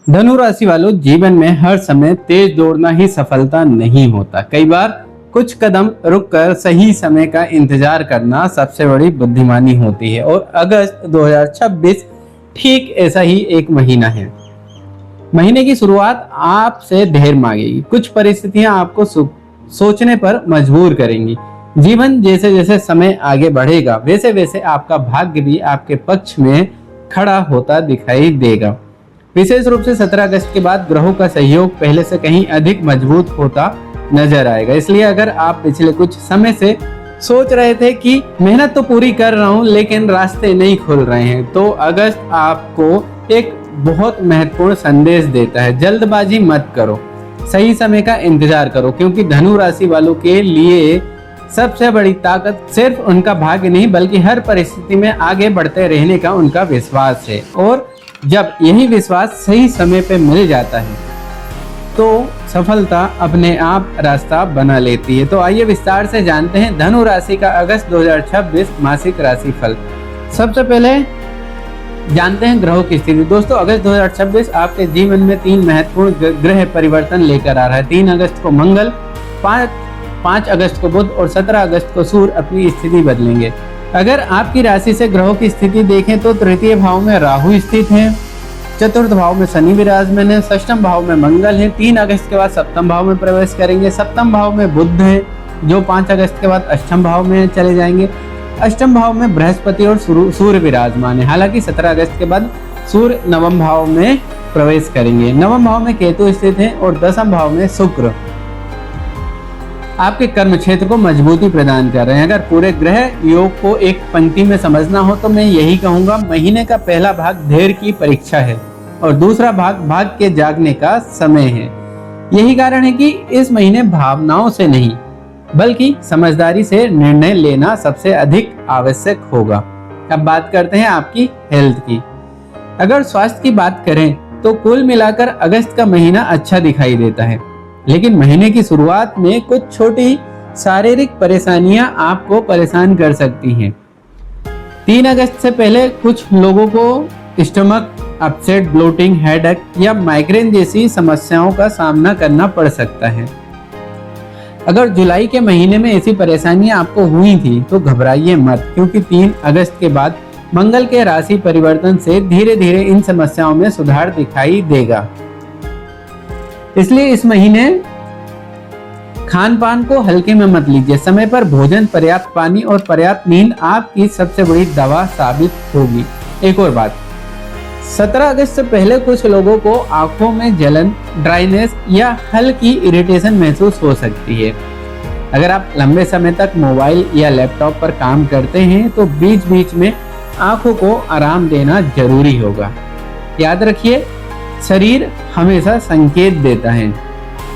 धनु राशि वालों, जीवन में हर समय तेज दौड़ना ही सफलता नहीं होता। कई बार कुछ कदम रुककर सही समय का इंतजार करना सबसे बड़ी बुद्धिमानी होती है और अगस्त 2026 ठीक ऐसा ही एक महीना है। महीने की शुरुआत आपसे ढेर मांगेगी। कुछ परिस्थितियां आपको सोचने पर मजबूर करेंगी। जीवन जैसे जैसे समय आगे बढ़ेगा वैसे वैसे आपका भाग्य भी आपके पक्ष में खड़ा होता दिखाई देगा। विशेष रूप से 17 अगस्त के बाद ग्रहों का सहयोग पहले से कहीं अधिक मजबूत होता नजर आएगा। इसलिए अगर आप पिछले कुछ समय से सोच रहे थे कि मेहनत तो पूरी कर रहा हूं लेकिन रास्ते नहीं खुल रहे हैं, तो अगस्त आपको एक बहुत महत्वपूर्ण संदेश देता है। जल्दबाजी मत करो, सही समय का इंतजार करो, क्योंकि धनु राशि वालों के लिए सबसे बड़ी ताकत सिर्फ उनका भाग्य नहीं बल्कि हर परिस्थिति में आगे बढ़ते रहने का उनका विश्वास है। और जब यही विश्वास सही समय पे मिल जाता है तो सफलता अपने आप रास्ता बना लेती है। तो आइए विस्तार से जानते हैं धनु राशि का अगस्त 2026 मासिक राशि फल। सबसे पहले जानते हैं ग्रहों की स्थिति। दोस्तों, अगस्त 2026 आपके जीवन में 3 महत्वपूर्ण ग्रह परिवर्तन लेकर आ रहा है। 3 अगस्त को मंगल, 5 अगस्त को बुध और 17 अगस्त को सूर्य अपनी स्थिति बदलेंगे। अगर आपकी राशि से ग्रहों की स्थिति देखें तो तृतीय भाव में राहु स्थित है, चतुर्थ भाव में शनि विराजमान है, षष्ठम भाव में मंगल है। 3 अगस्त के बाद सप्तम भाव में प्रवेश करेंगे। सप्तम भाव में बुध है जो 5 अगस्त के बाद अष्टम भाव में चले जाएंगे। अष्टम भाव में बृहस्पति और सूर्य विराजमान है। हालांकि 17 अगस्त के बाद सूर्य नवम भाव में प्रवेश करेंगे। नवम भाव में केतु स्थित है और दसम भाव में शुक्र आपके कर्म क्षेत्र को मजबूती प्रदान कर रहे हैं। अगर पूरे ग्रह योग को एक पंक्ति में समझना हो तो मैं यही कहूंगा, महीने का पहला भाग धैर्य की परीक्षा है और दूसरा भाग भाग्य के जागने का समय है। यही कारण है कि इस महीने भावनाओं से नहीं बल्कि समझदारी से निर्णय लेना सबसे अधिक आवश्यक होगा। अब बात करते हैं आपकी हेल्थ की। अगर स्वास्थ्य की बात करें तो कुल मिलाकर अगस्त का महीना अच्छा दिखाई देता है, लेकिन महीने की शुरुआत में कुछ छोटी शारीरिक परेशानियां आपको परेशान कर सकती हैं। 3 अगस्त से पहले कुछ लोगों को स्टमक अपसेट, ब्लोटिंग, हेडेक या माइग्रेन जैसी समस्याओं का सामना करना पड़ सकता है। अगर जुलाई के महीने में ऐसी परेशानियां आपको हुई थी तो घबराइए मत, क्योंकि 3 अगस्त के बाद मंगल के राशि परिवर्तन से धीरे धीरे इन समस्याओं में सुधार दिखाई देगा। इसलिए इस महीने खान पान को हल्के में मत लीजिए। समय पर भोजन, पर्याप्त पानी और पर्याप्त नींद आपकी सबसे बड़ी दवा साबित होगी। एक और बात, 17 अगस्त से पहले कुछ लोगों को आंखों में जलन, ड्राइनेस या हल्की इरिटेशन महसूस हो सकती है। अगर आप लंबे समय तक मोबाइल या लैपटॉप पर काम करते हैं तो बीच बीच में आंखों को आराम देना जरूरी होगा। याद रखिए, शरीर हमेशा संकेत देता है,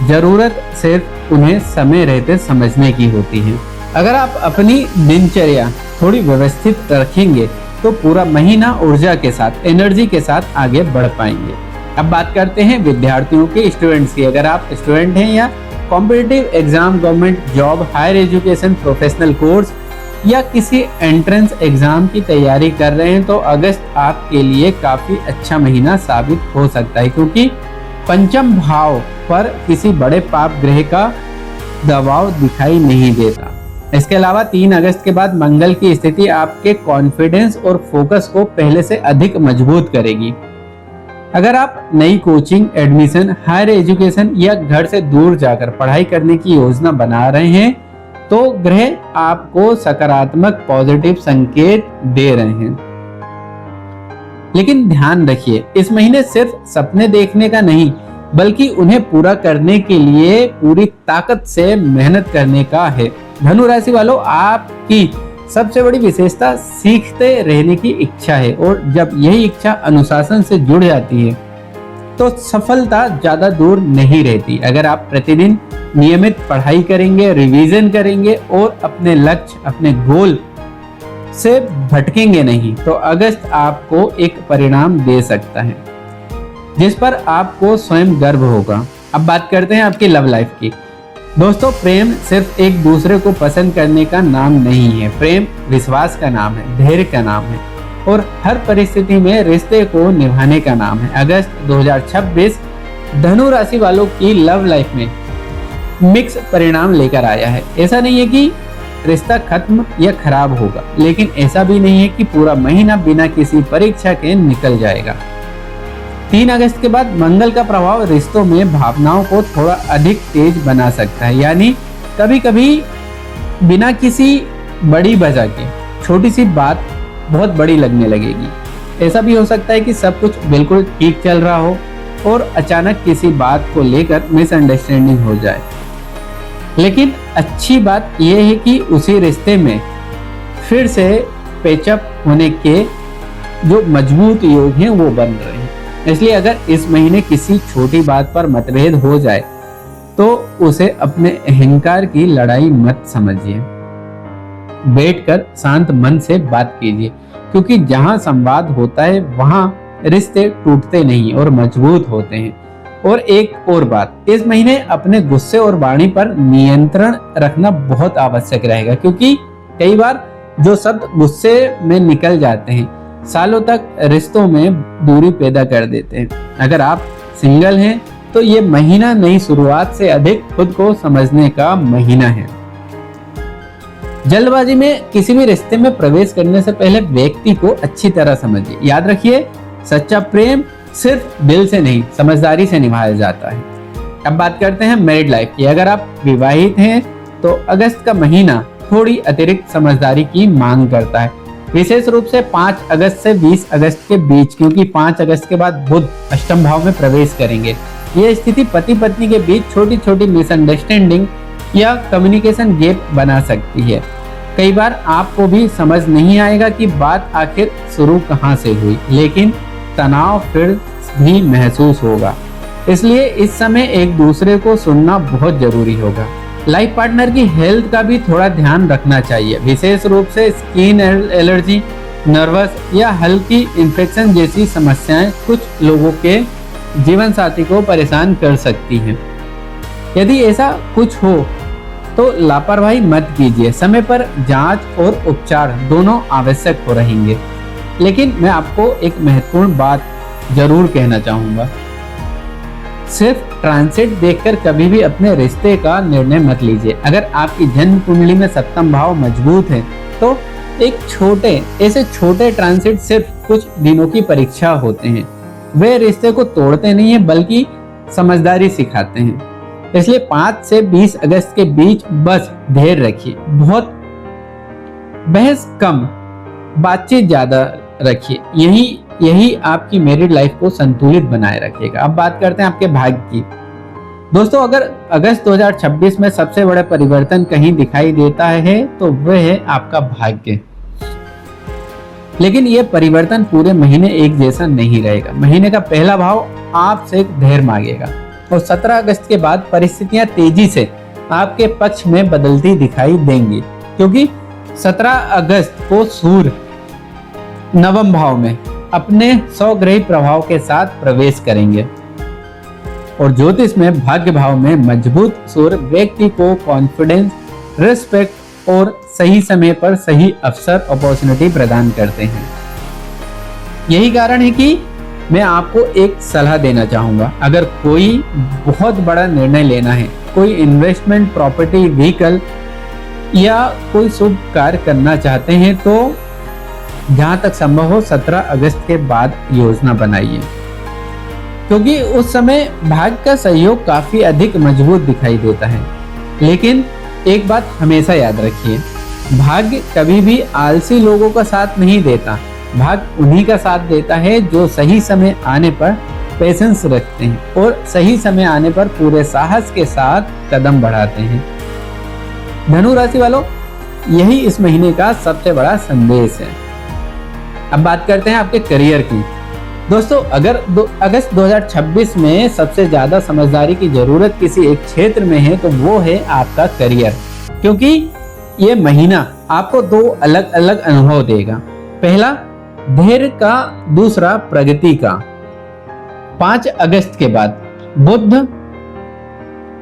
जरूरत सिर्फ उन्हें समय रहते समझने की होती है। अगर आप अपनी दिनचर्या थोड़ी व्यवस्थित रखेंगे तो पूरा महीना ऊर्जा के साथ, एनर्जी के साथ आगे बढ़ पाएंगे। अब बात करते हैं विद्यार्थियों के, स्टूडेंट्स की। अगर आप स्टूडेंट हैं या competitive exam, government job, higher education, professional course या किसी एंट्रेंस एग्जाम की तैयारी कर रहे हैं तो अगस्त आपके लिए काफी अच्छा महीना साबित हो सकता है, क्योंकि पंचम भाव पर किसी बड़े पाप ग्रह का दबाव दिखाई नहीं देता। इसके अलावा 3 अगस्त के बाद मंगल की स्थिति आपके कॉन्फिडेंस और फोकस को पहले से अधिक मजबूत करेगी। अगर आप नई कोचिंग, एडमिशन, हायर एजुकेशन या घर से दूर जाकर पढ़ाई करने की योजना बना रहे हैं तो ग्रह आपको सकारात्मक पॉजिटिव संकेत दे रहे हैं। लेकिन ध्यान रखिए, इस महीने सिर्फ सपने देखने का नहीं बल्कि उन्हें पूरा करने के लिए पूरी ताकत से मेहनत करने का है। धनु राशि वालों, आपकी सबसे बड़ी विशेषता सीखते रहने की इच्छा है और जब यही इच्छा अनुशासन से जुड़ जाती है तो सफलता ज्यादा दूर नहीं रहती। अगर आप प्रतिदिन नियमित पढ़ाई करेंगे, रिवीजन करेंगे और अपने लक्ष्य, अपने गोल से भटकेंगे नहीं तो अगस्त आपको एक परिणाम दे सकता है जिस पर आपको स्वयं गर्व होगा। अब बात करते हैं आपकी लव लाइफ की। दोस्तों, प्रेम सिर्फ एक दूसरे को पसंद करने का नाम नहीं है। प्रेम विश्वास का नाम है, धैर्य का नाम है और हर परिस्थिति में रिश्ते को निभाने का नाम है। अगस्त 2026 धनु राशि वालों की लव लाइफ में मिक्स परिणाम लेकर आया है। ऐसा नहीं है कि रिश्ता खत्म या खराब होगा, लेकिन ऐसा भी नहीं है कि पूरा महीना बिना किसी परीक्षा के निकल जाएगा। 3 अगस्त के बाद मंगल का प्रभाव रिश्तों में भावनाओं को थोड़ा अधिक तेज बना सकता है, यानी कभी कभी बिना किसी बड़ी वजह के छोटी सी बात बहुत बड़ी लगने लगेगी। ऐसा भी हो सकता है कि सब कुछ बिल्कुल ठीक चल रहा हो और अचानक किसी बात को लेकर मिसअंडरस्टैंडिंग हो जाए। लेकिन अच्छी बात यह है कि उसी रिश्ते में फिर से पैचअप होने के जो मजबूत योग हैं वो बन रहे हैं। इसलिए अगर इस महीने किसी छोटी बात पर मतभेद हो जाए तो उसे अपने अहंकार की लड़ाई मत समझिए। बैठकर शांत मन से बात कीजिए, क्योंकि जहां संवाद होता है वहां रिश्ते टूटते नहीं और मजबूत होते हैं। और एक और बात, इस महीने अपने गुस्से और वाणी पर नियंत्रण रखना बहुत आवश्यक रहेगा, क्योंकि कई बार जो शब्द गुस्से में निकल जाते हैं सालों तक रिश्तों में दूरी पैदा कर देते हैं। अगर आप सिंगल हैं तो ये महीना नई शुरुआत से अधिक खुद को समझने का महीना है। जल्दबाजी में किसी भी रिश्ते में प्रवेश करने से पहले व्यक्ति को अच्छी तरह समझिए। याद रखिए, सच्चा प्रेम सिर्फ दिल से नहीं, समझदारी से निभाया जाता है। अब बात करते हैं मैरिड लाइफ की। अगर आप विवाहित हैं तो अगस्त का महीना थोड़ी अतिरिक्त समझदारी की मांग करता है, विशेष रूप से 5 अगस्त से 20 अगस्त के बीच, क्योंकि 5 अगस्त के बाद बुध अष्टम भाव में प्रवेश करेंगे। यह स्थिति पति पत्नी के बीच छोटी छोटी मिसअंडरस्टैंडिंग या कम्युनिकेशन गैप बना सकती है। कई बार आपको भी समझ नहीं आएगा कि बात आखिर शुरू कहां से हुई, लेकिन तनाव फिर भी महसूस होगा। इसलिए इस समय एक दूसरे को सुनना बहुत जरूरी होगा। लाइफ पार्टनर की हेल्थ का भी थोड़ा ध्यान रखना चाहिए, विशेष रूप से स्किन एलर्जी, नर्वस या हल्की इन्फेक्शन जैसी समस्याएं कुछ लोगों के जीवन साथी को परेशान कर सकती हैं। यदि ऐसा कुछ हो तो लापरवाही मत कीजिए। समय पर जांच और उपचार दोनों आवश्यक हो रहेंगे। लेकिन मैं आपको एक महत्वपूर्ण बात जरूर कहना चाहूंगा, सिर्फ ट्रांसिट देखकर कभी भी अपने रिश्ते का निर्णय मत लीजिए। अगर आपकी जन्म कुंडली में सप्तम भाव मजबूत है तो ऐसे छोटे ट्रांसिट सिर्फ कुछ दिनों की परीक्षा होते हैं। वे रिश्ते को तोड़ते नहीं है बल्कि समझदारी सिखाते हैं। इसलिए 5 से 20 अगस्त के बीच बस धैर्य रखिए, बहुत बहस कम, बातचीत ज्यादा रखिए। यही आपकी मैरिड लाइफ को संतुलित बनाए रखेगा। अब बात करते हैं आपके भाग्य की। दोस्तों, अगर अगस्त 2026 में सबसे बड़ा परिवर्तन कहीं दिखाई देता है तो वह है आपका भाग्य। लेकिन यह परिवर्तन पूरे महीने एक जैसा नहीं रहेगा। महीने का पहला भाव आपसे धैर्य मांगेगा और 17 अगस्त के बाद परिस्थितियां तेजी से आपके पक्ष में बदलती दिखाई देंगी, क्योंकि 17 अगस्त को सूर्य नवम भाव में अपने 100 ग्रही प्रभाव के साथ प्रवेश करेंगे और ज्योतिष में भाग्य भाव में मजबूत सूर्य व्यक्ति को कॉन्फिडेंस, रिस्पेक्ट और सही समय पर सही अवसर, अपॉर्चुनिटी प्रदान करते हैं। यही कारण है कि मैं आपको एक सलाह देना चाहूंगा। अगर कोई बहुत बड़ा निर्णय लेना है, कोई इन्वेस्टमेंट, प्रॉपर्टी, व्हीकल या कोई शुभ कार्य करना चाहते हैं तो जहां तक संभव हो 17 अगस्त के बाद योजना बनाइए, क्योंकि उस समय भाग्य का सहयोग काफी अधिक मजबूत दिखाई देता है। लेकिन एक बात हमेशा याद रखिए, भाग्य कभी भी आलसी लोगों का साथ नहीं देता। भाग्य उन्हीं का साथ देता है जो सही समय आने पर पेशेंस रखते हैं और सही समय आने पर पूरे साहस के साथ कदम बढ़ाते हैं। धनु राशि वालों, यही इस महीने का सबसे बड़ा संदेश है। अब बात करते हैं आपके करियर की। दोस्तों, अगर अगस्त 2026 में सबसे ज्यादा समझदारी की जरूरत किसी एक क्षेत्र में है तो वो है आपका करियर, क्योंकि ये महीना आपको 2 अलग अलग अनुभव देगा। पहला धैर्य का, दूसरा प्रगति का। 5 अगस्त के बाद बुध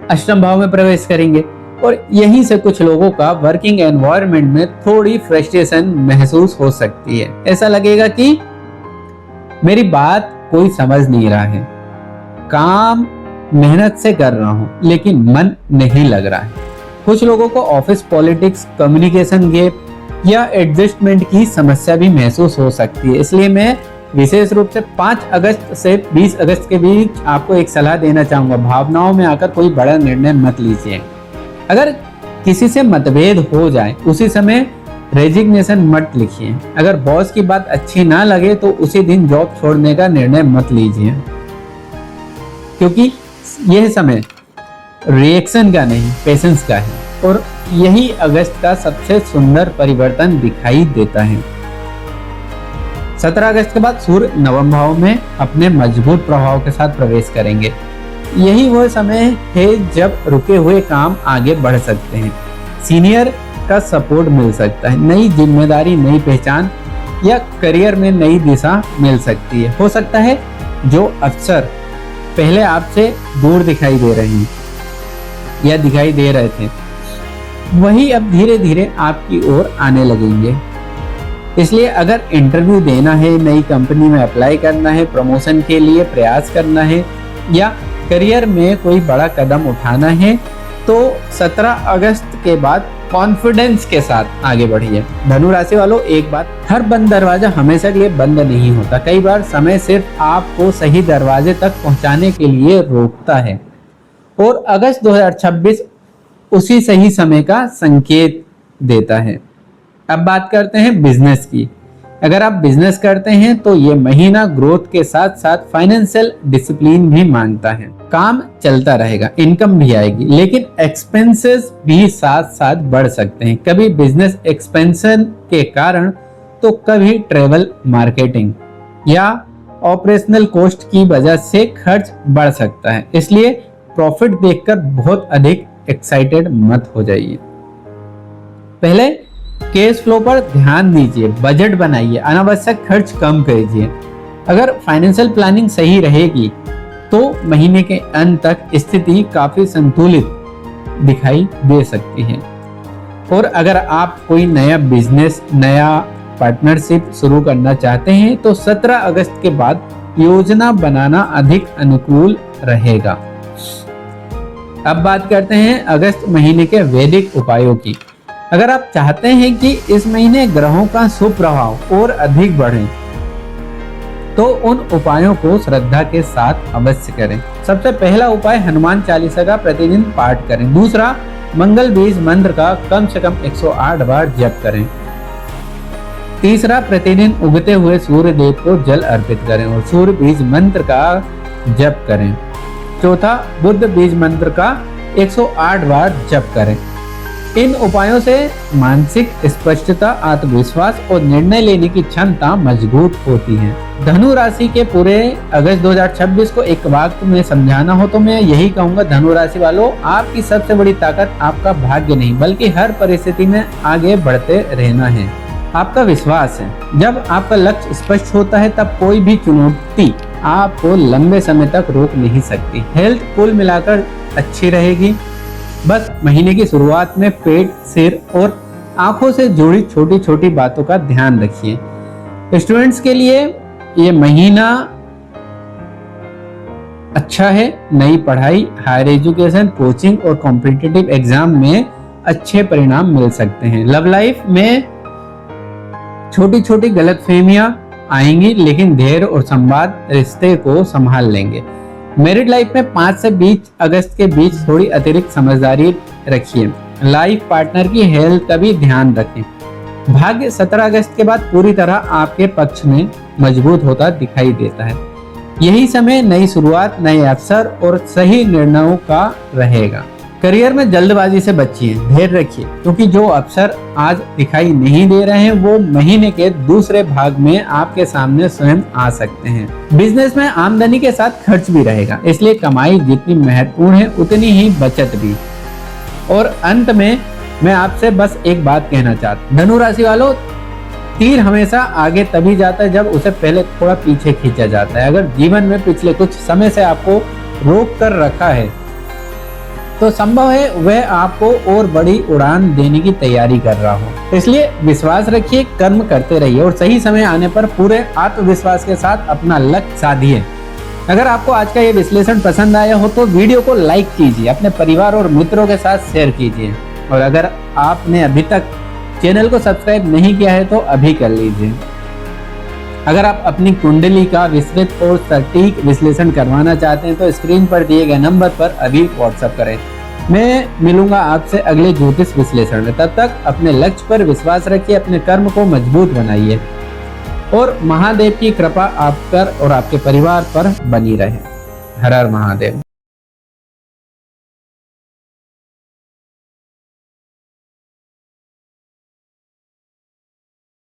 अष्टम भाव में प्रवेश करेंगे, और यहीं से कुछ लोगों का वर्किंग एनवायरनमेंट में थोड़ी फ्रस्ट्रेशन महसूस हो सकती है। ऐसा लगेगा कि मेरी बात कोई समझ नहीं रहा है, काम मेहनत से कर रहा हूं लेकिन मन नहीं लग रहा है। कुछ लोगों को ऑफिस पॉलिटिक्स, कम्युनिकेशन गैप या एडजस्टमेंट की समस्या भी महसूस हो सकती है। इसलिए मैं विशेष रूप से 5 अगस्त से 20 अगस्त के बीच आपको एक सलाह देना चाहूंगा। भावनाओं में आकर कोई बड़ा निर्णय मत लीजिए। अगर किसी से मतभेद हो जाए उसी समय रेजिग्नेशन मत लिखिए। अगर बॉस की बात अच्छी ना लगे तो उसी दिन जॉब छोड़ने का निर्णय मत लीजिए, क्योंकि यह समय रिएक्शन का नहीं पेशेंस का है और यही अगस्त का सबसे सुंदर परिवर्तन दिखाई देता है। 17 अगस्त के बाद सूर्य नवम भाव में अपने मजबूत प्रभाव के साथ प्रवेश करेंगे। यही वह समय है जब रुके हुए काम आगे बढ़ सकते हैं, सीनियर का सपोर्ट मिल सकता है, नई जिम्मेदारी, नई पहचान या करियर में नई दिशा मिल सकती है। हो सकता है जो अफसर पहले आपसे दूर दिखाई दे रहे हैं या दिखाई दे रहे थे, वही अब धीरे धीरे आपकी ओर आने लगेंगे। इसलिए अगर इंटरव्यू देना है, नई कंपनी में अप्लाई करना है, प्रमोशन के लिए प्रयास करना है या करियर में कोई बड़ा कदम उठाना है तो 17 अगस्त के बाद कॉन्फिडेंस के साथ आगे बढ़िए। धनु राशि वालों, एक बात, हर बंद दरवाजा हमेशा के लिए बंद नहीं होता। कई बार समय सिर्फ आपको सही दरवाजे तक पहुंचाने के लिए रोकता है और अगस्त 2026 उसी सही समय का संकेत देता है। अब बात करते हैं बिजनेस की। अगर आप बिजनेस करते हैं तो ये महीना ग्रोथ के साथ साथ फाइनेंशियल डिसिप्लिन भी मांगता है। काम चलता रहेगा, इनकम भी आएगी, लेकिन एक्सपेंसेस भी साथ साथ बढ़ सकते हैं। कभी बिजनेस एक्सपेंशन के कारण तो कभी ट्रेवल, मार्केटिंग या ऑपरेशनल कॉस्ट की वजह से खर्च बढ़ सकता है। इसलिए प्रॉफिट देखकर बहुत अधिक एक्साइटेड मत हो जाइए। पहले कैश फ्लो पर ध्यान दीजिए, बजट बनाइए, अनावश्यक खर्च कम कीजिए। अगर फाइनेंशियल प्लानिंग सही रहेगी तो महीने के अंत तक स्थिति काफी संतुलित दिखाई दे सकती है। और अगर आप कोई नया बिजनेस, नया पार्टनरशिप शुरू करना चाहते हैं तो 17 अगस्त के बाद योजना बनाना अधिक अनुकूल रहेगा। अब बात करते हैं अगस्त महीने के वैदिक उपायों की। अगर आप चाहते हैं कि इस महीने ग्रहों का शुभ प्रभाव और अधिक बढ़े तो उन उपायों को श्रद्धा के साथ अवश्य करें। सबसे पहला उपाय हनुमान चालीसा का प्रतिदिन पाठ करें। दूसरा, मंगल बीज मंत्र का कम से कम 108 बार जप करें। तीसरा, प्रतिदिन उगते हुए सूर्य देव को जल अर्पित करें और सूर्य बीज मंत्र का जप करें। चौथा, बुध बीज मंत्र का 108 बार जप करें। इन उपायों से मानसिक स्पष्टता, आत्मविश्वास और निर्णय लेने की क्षमता मजबूत होती है। धनु राशि के पूरे अगस्त 2026 को एक वाक्य में समझाना हो तो मैं यही कहूंगा, धनु राशि वालों, आपकी सबसे बड़ी ताकत आपका भाग्य नहीं बल्कि हर परिस्थिति में आगे बढ़ते रहना है। आपका विश्वास है। जब आपका लक्ष्य स्पष्ट होता है तब कोई भी चुनौती आपको लंबे समय तक रोक नहीं सकती। हेल्थ कुल मिलाकर अच्छी रहेगी। बस महीने की शुरुआत में पेट, सिर और आंखों से जुड़ी छोटी छोटी बातों का ध्यान रखिए। स्टूडेंट्स के लिए ये महीना अच्छा है। नई पढ़ाई, हायर एजुकेशन, कोचिंग और कॉम्पिटिटिव एग्जाम में अच्छे परिणाम मिल सकते हैं। लव लाइफ में छोटी छोटी गलतफहमियां आएंगी लेकिन धैर्य और संवाद रिश्ते को संभाल लेंगे। मैरिड लाइफ में 5 से 20 अगस्त के बीच थोड़ी अतिरिक्त समझदारी रखिए। लाइफ पार्टनर की हेल्थ का भी ध्यान रखें। भाग्य 17 अगस्त के बाद पूरी तरह आपके पक्ष में मजबूत होता दिखाई देता है। यही समय नई शुरुआत, नए अवसर और सही निर्णयों का रहेगा। करियर में जल्दबाजी से बचिए, धैर्य रखिए, क्योंकि जो अवसर आज दिखाई नहीं दे रहे हैं वो महीने के दूसरे भाग में आपके सामने स्वयं आ सकते हैं। बिजनेस में आमदनी के साथ खर्च भी रहेगा, इसलिए कमाई जितनी महत्वपूर्ण है उतनी ही बचत भी। और अंत में मैं आपसे बस एक बात कहना चाहता हूँ, धनु राशि वालों, तीर हमेशा आगे तभी जाता है जब उसे पहले थोड़ा पीछे खींचा जाता है। अगर जीवन में पिछले कुछ समय से आपको रोक कर रखा है तो संभव है वह आपको और बड़ी उड़ान देने की तैयारी कर रहा हो। इसलिए विश्वास रखिए, कर्म करते रहिए और सही समय आने पर पूरे आत्मविश्वास के साथ अपना लक्ष्य साधिए। अगर आपको आज का ये विश्लेषण पसंद आया हो तो वीडियो को लाइक कीजिए, अपने परिवार और मित्रों के साथ शेयर कीजिए और अगर आपने अभी तक चैनल को सब्सक्राइब नहीं किया है तो अभी कर लीजिए। अगर आप अपनी कुंडली का विस्तृत और सटीक विश्लेषण करवाना चाहते हैं तो स्क्रीन पर दिए गए नंबर पर अभी व्हाट्सएप करें। मैं मिलूंगा आपसे अगले ज्योतिष विश्लेषण में। तब तक अपने लक्ष्य पर विश्वास रखिए, अपने कर्म को मजबूत बनाइए और महादेव की कृपा आप पर और आपके परिवार पर बनी रहे। हर हर महादेव।